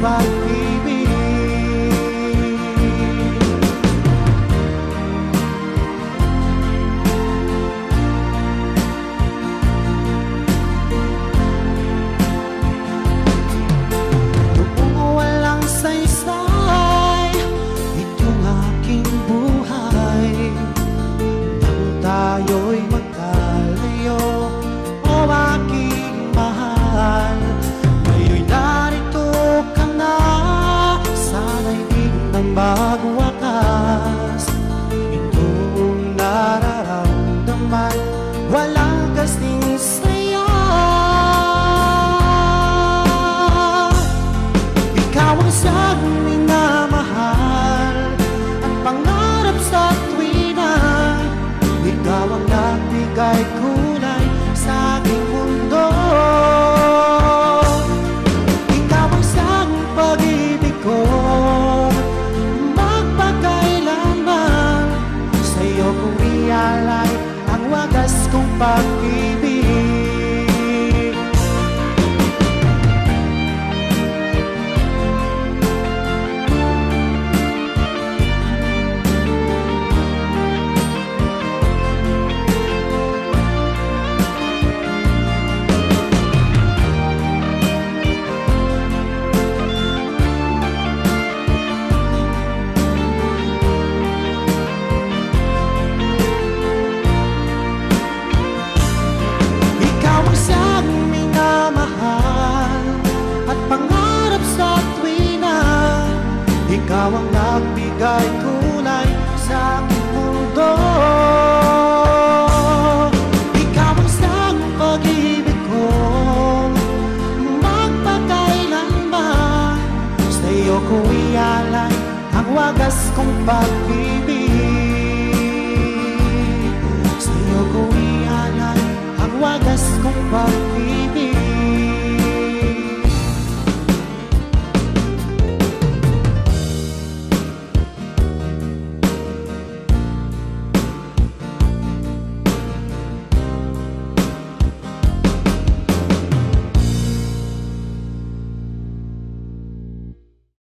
pag-ibig. Noong walang saysay itong aking buhay, nang tayo'y magkalayo, o aking mahal, ngayon'y narito ka na, sana'y di nang magwakas. Itong nararamdaman, walang kasing saya. Ikaw ang siyang minamahal at pangarap sa tuwina. Ikaw ang nagbigay kulay sa aking mundo. Ikaw ang siyang pag-ibig ko, magpakailanman. Sa'yo kong ialay ang wagas kong pag-ibig. Ikaw ang siyang minamahal at pangarap sa tuwina. Ikaw ang nagbigay kulay sa aking mundo. Ikaw ang siyang pag-ibig ko, magpakailanman. Sa'yo ko ialay ang wagas kong pag-ibig. Sa'yo ko ialay ang wagas kong pag-ibig.